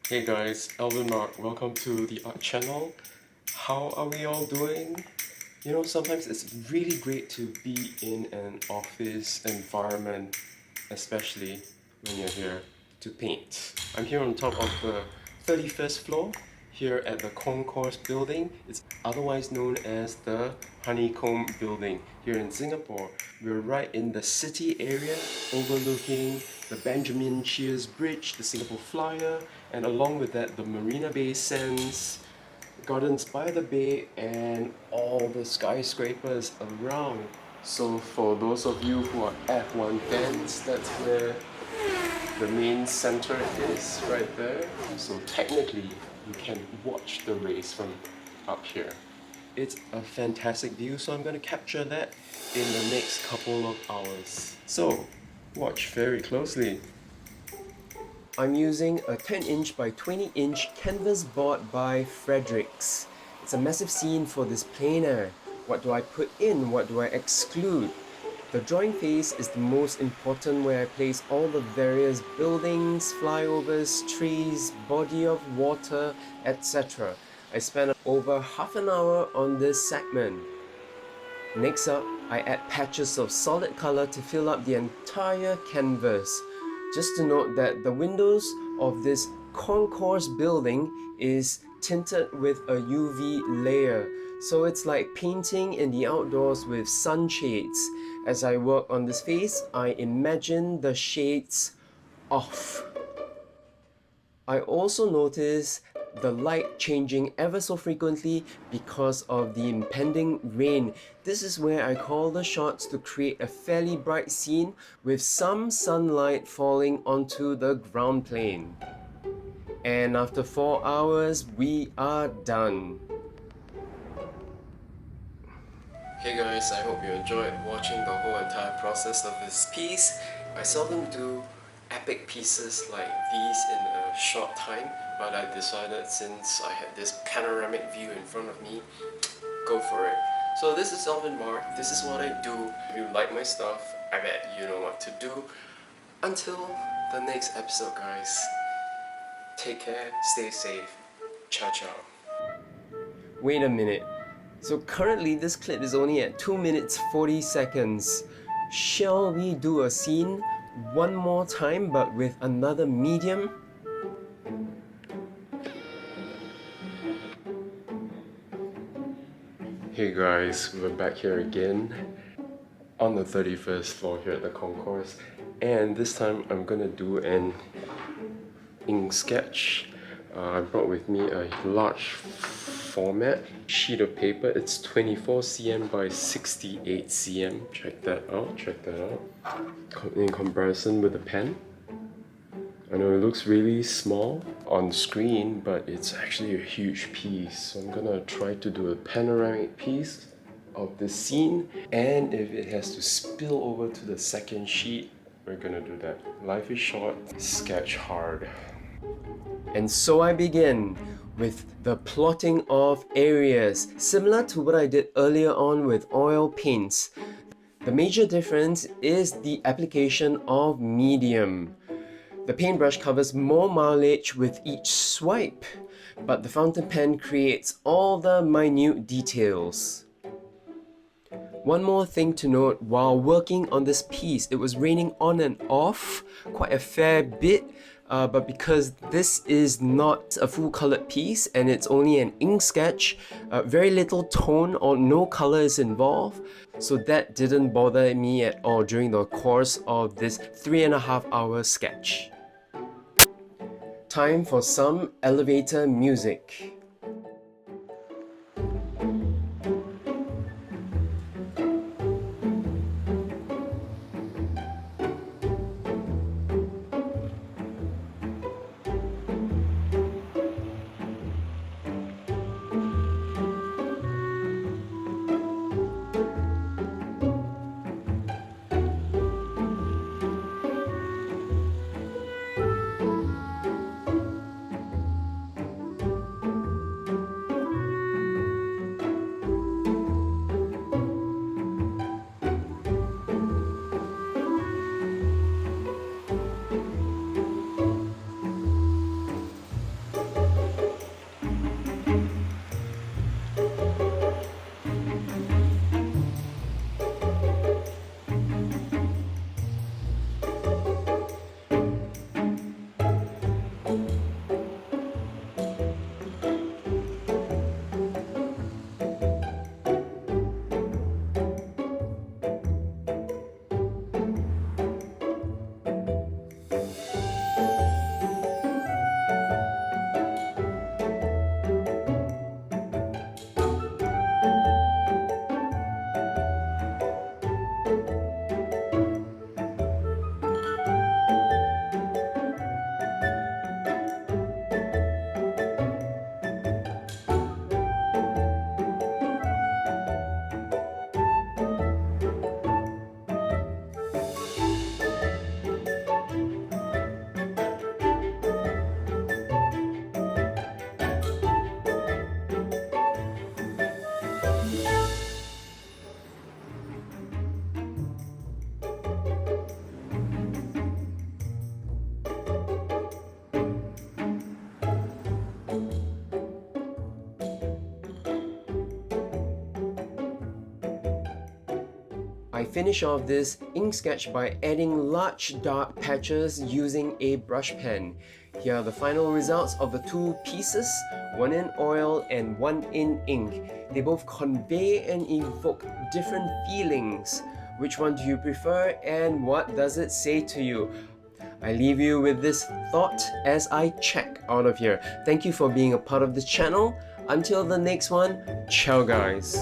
Hey guys, Alvin Mark, welcome to the art channel. How are we all doing? You know, sometimes it's really great to be in an office environment, especially when you're here to paint. I'm here on top of the 31st floor, here at the Concourse building. It's otherwise known as the Honeycomb building here in Singapore. We're right in the city area overlooking the Benjamin Sheares Bridge, the Singapore Flyer, and along with that the Marina Bay Sands, gardens by the bay, and all the skyscrapers around. So for those of you who are F1 fans, that's where the main center is right there. So technically you can watch the race from up here. It's a fantastic view, so I'm going to capture that in the next couple of hours. So watch very closely. I'm using a 10-inch by 20-inch canvas board by Fredericks. It's a massive scene for this plein air. What do I put in? What do I exclude? The drawing phase is the most important, where I place all the various buildings, flyovers, trees, body of water, etc. I spent over half an hour on this segment. Next up, I add patches of solid color to fill up the entire canvas. Just to note that the windows of this concourse building is tinted with a UV layer, so it's like painting in the outdoors with sunshades. As I work on this face, I imagine the shades off. I also notice the light changing ever so frequently because of the impending rain. This is where I call the shots to create a fairly bright scene with some sunlight falling onto the ground plane. And after 4 hours, we are done. Hey guys, I hope you enjoyed watching the whole entire process of this piece. I seldom do epic pieces like these in a short time, but I decided, since I had this panoramic view in front of me, go for it. So this is Alvin Mark, this is what I do. If you like my stuff, I bet you know what to do. Until the next episode guys, take care, stay safe, ciao ciao. Wait a minute. So currently this clip is only at 2 minutes 40 seconds. Shall we do a scene one more time but with another medium? Hey guys, we're back here again on the 31st floor here at the Concourse, and this time I'm gonna do an ink sketch. I brought with me a large format sheet of paper. It's 24 cm by 68 cm. Check that out. In comparison with the pen, I know it looks really small on screen, but it's actually a huge piece. So I'm gonna try to do a panoramic piece of the scene, and if it has to spill over to the second sheet, we're gonna do that. Life is short, sketch hard. And so I begin with the plotting of areas, similar to what I did earlier on with oil paints. The major difference is the application of medium. The paintbrush covers more mileage with each swipe, but the fountain pen creates all the minute details. One more thing to note, while working on this piece, it was raining on and off quite a fair bit, but because this is not a full colored piece and it's only an ink sketch, very little tone or no color is involved, so that didn't bother me at all during the course of this 3.5 hour sketch. Time for some elevator music. I finish off this ink sketch by adding large dark patches using a brush pen. Here are the final results of the two pieces, one in oil and one in ink. They both convey and evoke different feelings. Which one do you prefer and what does it say to you? I leave you with this thought as I check out of here. Thank you for being a part of this channel. Until the next one, ciao guys.